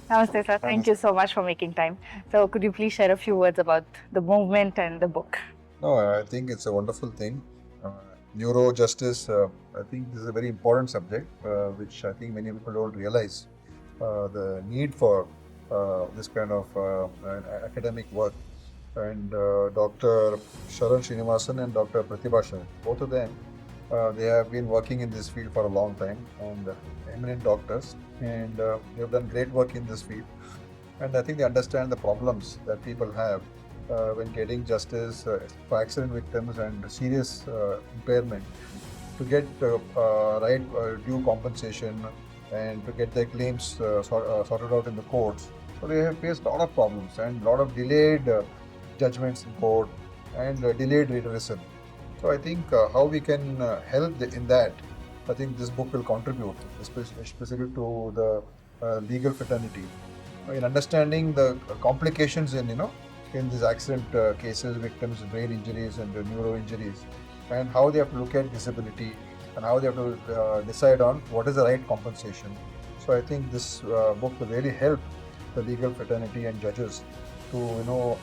Namaste, sir. Thank you so much for making time. So, could you please share a few words about the movement and the book? No, I think it's a wonderful thing. Uh, Neuro justice, I think this is a very important subject, which I think many people don't realize the need for this kind of academic work. And Dr. Sharan Srinivasan and Dr. Pratibha Sharan, both of them, they have been working in this field for a long time and eminent doctors, and they have done great work in this field. And I think they understand the problems that people have when getting justice for accident victims and serious impairment to get right due compensation and to get their claims sorted out in the courts. So they have faced a lot of problems and a lot of delayed judgments in court and delayed redressal. So I think how we can help in that, I think this book will contribute, specific to the legal fraternity, in understanding the complications in these accident cases, victims, brain injuries and neuro injuries, and how they have to look at disability and how they have to decide on what is the right compensation. So I think this book will really help the legal fraternity and judges to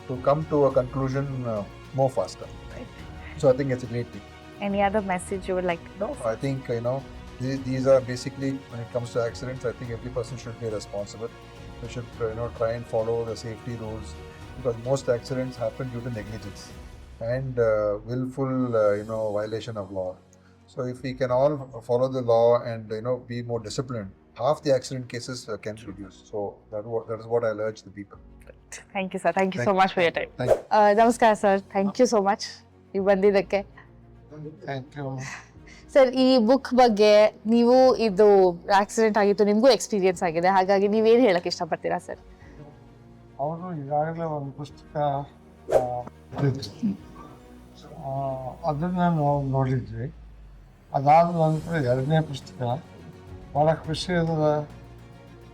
to come to a conclusion more faster. Right. So I think it's a great thing. Any other message you would like to know? I think these are basically, when it comes to accidents, I think every person should be responsible. They should try and follow the safety rules, because most accidents happen due to negligence and willful violation of law. So if we can all follow the law and be more disciplined, half the accident cases can reduce. So that is what I'll urge the people. Thank you, sir. Thank you so much for your time. Thank you. ನಮಸ್ಕಾರ sir, thank you so much ನೀವು ಬಂದಿದ್ದಕ್ಕೆ. Thank you. Sir, ಈ book ಬಗ್ಗೆ ನೀವು ಇದು accident ಆಗಿತ್ತು, ನಿಮಗೂ experience ಆಗಿದೆ, ಹಾಗಾಗಿ ನೀವೇನು ಹೇಳಕ್ಕೆ ಇಷ್ಟಪಡ್ತೀರಾ ಸರ್? ಅವರು ಈಗಾಗಲೇ ಒಂದು ಪುಸ್ತಕ ಬರೆದಿದ್ರು. ಅದನ್ನು ನಾವು ನೋಡಿದ್ವಿ. ಅದಾದ ನಂತರ ಎರಡನೇ ಪುಸ್ತಕ ಭಾಳ ಖುಷಿಯಾದ,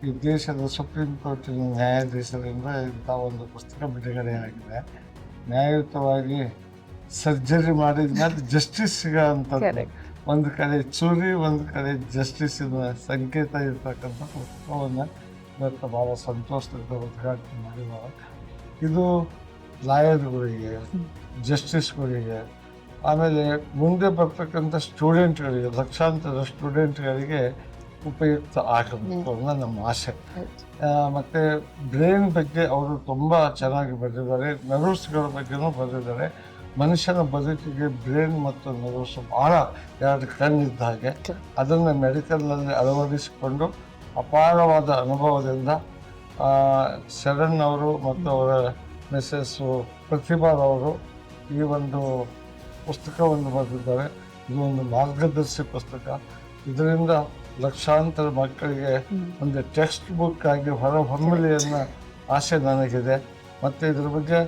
ಈ ದೇಶದ ಸುಪ್ರೀಂ ಕೋರ್ಟಿನ ನ್ಯಾಯಾಧೀಶರಿಂದ ಇಂಥ ಒಂದು ಪುಸ್ತಕ ಬಿಡುಗಡೆ ಆಗಿದೆ. ನ್ಯಾಯಯುತವಾಗಿ ಸರ್ಜರಿ ಮಾಡಿದ ಮೇಲೆ ಜಸ್ಟಿಸ್ ಸಿಗೋಂಥದ್ದು, ಒಂದು ಕಡೆ ಚೂರಿ ಒಂದು ಕಡೆ ಜಸ್ಟಿಸಿನ ಸಂಕೇತ ಇರ್ತಕ್ಕಂಥ ಪುಸ್ತಕವನ್ನು ಇವತ್ತು ಭಾಳ ಸಂತೋಷದಿಂದ ಉದ್ಘಾಟನೆ ಮಾಡಿದ್ದಾರೆ. ಇದು ಲಾಯರ್ಗಳಿಗೆ, ಜಸ್ಟಿಸ್ಗಳಿಗೆ, ಆಮೇಲೆ ಮುಂದೆ ಬರ್ತಕ್ಕಂಥ ಸ್ಟೂಡೆಂಟ್ಗಳಿಗೆ, ಲಕ್ಷಾಂತರ ಸ್ಟೂಡೆಂಟ್ಗಳಿಗೆ ಉಪಯುಕ್ತ ಆಗಬೇಕು ಅನ್ನೋ ನಮ್ಮ ಆಸೆ. ಮತ್ತು ಬ್ರೈನ್ ಬಗ್ಗೆ ಅವರು ತುಂಬ ಚೆನ್ನಾಗಿ ಬರೆದಿದ್ದಾರೆ, ನರ್ವ್ಸ್ಗಳ ಬಗ್ಗೆನೂ ಬರೆದಿದ್ದಾರೆ. ಮನುಷ್ಯನ ಬದುಕಿಗೆ ಬ್ರೈನ್ ಮತ್ತು ನರ್ವ್ಸ್ ಭಾಳ ಎರಡು ಕಣ್ಣಿದ್ದ ಹಾಗೆ. ಅದನ್ನು ಮೆಡಿಕಲ್ನಲ್ಲಿ ಅಳವಡಿಸಿಕೊಂಡು ಅಪಾರವಾದ ಅನುಭವದಿಂದ ಶರಣ್ ಅವರು ಮತ್ತು ಅವರ ಮಿಸಸ್ಸು ಪ್ರತಿಭಾರವರು ಈ ಒಂದು ಪುಸ್ತಕವನ್ನು ಬರೆದಿದ್ದಾರೆ. ಇದು ಒಂದು ಮಾರ್ಗದರ್ಶಿ ಪುಸ್ತಕ. ಇದರಿಂದ ಲಕ್ಷಾಂತರ ಮಕ್ಕಳಿಗೆ ಒಂದು ಟೆಕ್ಸ್ಟ್ ಬುಕ್ ಆಗಿ ಹೊರಹೊಮ್ಮಲಿ ಅನ್ನೋ ಆಸೆ ನನಗಿದೆ. ಮತ್ತು ಇದ್ರ ಬಗ್ಗೆ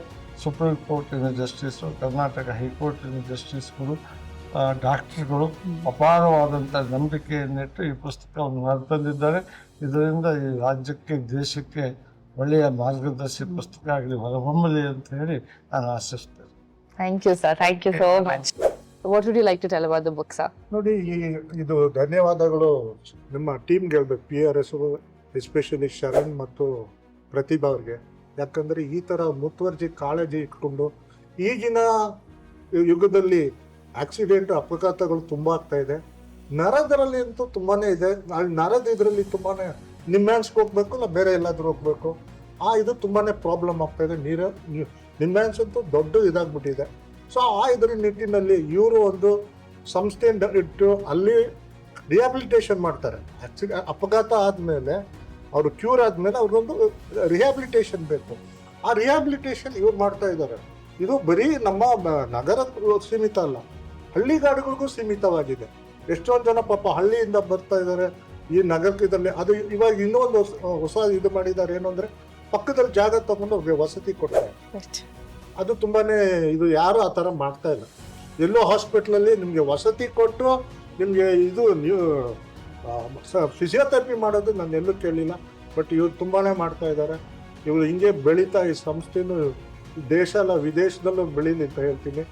ಸುಪ್ರೀಂ ಕೋರ್ಟಿನ ಜಸ್ಟಿಸು, ಕರ್ನಾಟಕ ಹೈಕೋರ್ಟಿನ ಜಸ್ಟಿಸ್ಗಳು, ಡಾಕ್ಟರ್ಗಳು ಅಪಾರವಾದಂಥ ನಂಬಿಕೆಯನ್ನಿಟ್ಟು ಈ ಪುಸ್ತಕವನ್ನು ಹೊರತಂದಿದ್ದಾರೆ. ಇದರಿಂದ ಈ ರಾಜ್ಯಕ್ಕೆ, ದೇಶಕ್ಕೆ ಒಳ್ಳೆಯ ಮಾರ್ಗದರ್ಶಿ ಪುಸ್ತಕ ಆಗಲಿ, ಹೊರಹೊಮ್ಮಲಿ ಅಂತ ಹೇಳಿ ನಾನು ಆಶಿಸ್ತೇನೆ. Thank you sir, thank you so much. What would you like to tell about the book sir? ನೋಡಿ, ಇದು ಧನ್ಯವಾದಗಳು ನಿಮ್ಮ ಟೀಮ್ಗೆ ಹೇಳ್ಬೇಕು, PRS, ಎಸ್ಪೆಷಲಿ ಶರಣ್ ಮತ್ತು ಪ್ರತಿಭಾ ಅವ್ರಿಗೆ. ಯಾಕಂದರೆ ಈ ಥರ ಮುತುವರ್ಜಿ ಕಾಳಜಿ ಇಟ್ಕೊಂಡು, ಈಗಿನ ಯುಗದಲ್ಲಿ ಆಕ್ಸಿಡೆಂಟ್, ಅಪಘಾತಗಳು ತುಂಬ ಆಗ್ತಾ ಇದೆ. ನರದರಲ್ಲಿ ಅಂತೂ ತುಂಬಾ ಇದೆ. ನರದ ಇದರಲ್ಲಿ ತುಂಬಾ ನಿಮ್ಯಾನ್ಸ್ಗೆ ಹೋಗ್ಬೇಕು, ಇಲ್ಲ ಬೇರೆ ಎಲ್ಲಾದ್ರೂ ಹೋಗ್ಬೇಕು, ಇದು ತುಂಬಾ ಪ್ರಾಬ್ಲಮ್ ಆಗ್ತಾ ಇದೆ. ನಿಮ್ಯಾನ್ಸ್ ಅಂತೂ ದೊಡ್ಡ ಇದಾಗ್ಬಿಟ್ಟಿದೆ. ಸೊ ಇದರ ನಿಟ್ಟಿನಲ್ಲಿ ಇವರು ಒಂದು ಸಂಸ್ಥೆಯಿಂದ ಇಟ್ಟು ಅಲ್ಲಿ ರಿಹ್ಯಾಬಿಲಿಟೇಷನ್ ಮಾಡ್ತಾರೆ. ಅಪಘಾತ ಆದಮೇಲೆ ಅವರು ಕ್ಯೂರ್ ಆದಮೇಲೆ ಅವ್ರಿಗೊಂದು ರಿಹ್ಯಾಬಿಲಿಟೇಷನ್ ಬೇಕು. ಆ ರಿಹ್ಯಾಬಿಲಿಟೇಷನ್ ಇವ್ರು ಮಾಡ್ತಾ ಇದ್ದಾರೆ. ಇದು ಬರೀ ನಮ್ಮ ನಗರ ಸೀಮಿತ ಅಲ್ಲ, ಹಳ್ಳಿಗಾಡುಗಳಿಗೂ ಸೀಮಿತವಾಗಿದೆ. ಎಷ್ಟೊಂದು ಜನ ಪಾಪ ಹಳ್ಳಿಯಿಂದ ಬರ್ತಾ ಇದ್ದಾರೆ ಈ ನಗರದಲ್ಲಿ. ಅದು ಇವಾಗ ಇನ್ನೊಂದು ಹೊಸ ಇದು ಮಾಡಿದ್ದಾರೆ, ಏನು ಅಂದರೆ ಪಕ್ಕದಲ್ಲಿ ಜಾಗ ತಗೊಂಡು ಅವ್ರಿಗೆ ವಸತಿ ಕೊಡ್ತಾರೆ. ಅದು ತುಂಬಾನೇ ಇದು ಯಾರು ಆ ಥರ ಮಾಡ್ತಾ ಇಲ್ಲ. ಎಲ್ಲೋ ಹಾಸ್ಪಿಟ್ಲಲ್ಲಿ ನಿಮಗೆ ವಸತಿ ಕೊಟ್ಟು ನಿಮಗೆ ಇದು ನೀವು ಫಿಸಿಯೋಥೆರಪಿ ಮಾಡೋದು ನಾನು ಎಲ್ಲೂ ಕೇಳಿಲ್ಲ. ಬಟ್ ಇವ್ರು ತುಂಬಾ ಮಾಡ್ತಾ ಇದ್ದಾರೆ. ಇವರು ಹಿಂಗೆ ಬೆಳೀತಾ, ಈ ಸಂಸ್ಥೆನೂ ದೇಶ ಅಲ್ಲ ವಿದೇಶದಲ್ಲೂ ಬೆಳೀಲಿ ಅಂತ ಹೇಳ್ತೀನಿ.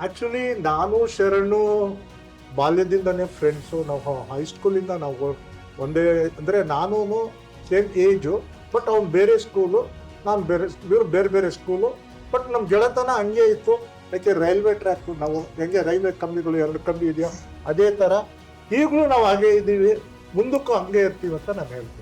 ಆ್ಯಕ್ಚುಲಿ ನಾನು ಶರಣು ಬಾಲ್ಯದಿಂದನೇ ಫ್ರೆಂಡ್ಸು. ನಾವು ಹೈಸ್ಕೂಲಿಂದ ನಾವು ಒಂದೇ, ಅಂದರೆ ನಾನು ಸೇಮ್ ಏಜು, ಬಟ್ ಅವ್ನು ಬೇರೆ ಸ್ಕೂಲು, ನಾನು ಬೇರೆ, ಇವರು ಬೇರೆ ಬೇರೆ ಸ್ಕೂಲು. ಬಟ್ ನಮ್ಮ ಗೆಳೆತನ ಹಂಗೆ ಇತ್ತು. ಯಾಕೆ ರೈಲ್ವೆ ಟ್ರ್ಯಾಕ್, ನಾವು ಹೆಂಗೆ ರೈಲ್ವೆ ಕಂಬಿಗಳು 2 ಕಂಬಿ ಇದೆಯೋ ಅದೇ ಥರ ಈಗಲೂ ನಾವು ಹಾಗೆ ಇದ್ದೀವಿ, ಮುಂದಕ್ಕೂ ಹಂಗೆ ಇರ್ತೀವಿ ಅಂತ ನಾನು ಹೇಳ್ತೀನಿ.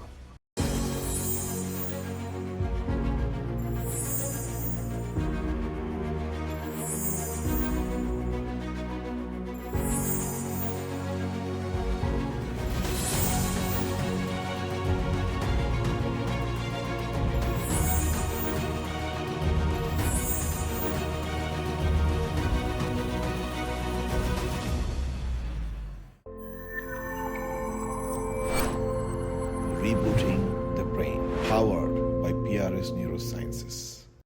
Rebooting the brain, powered by PRS Neurosciences.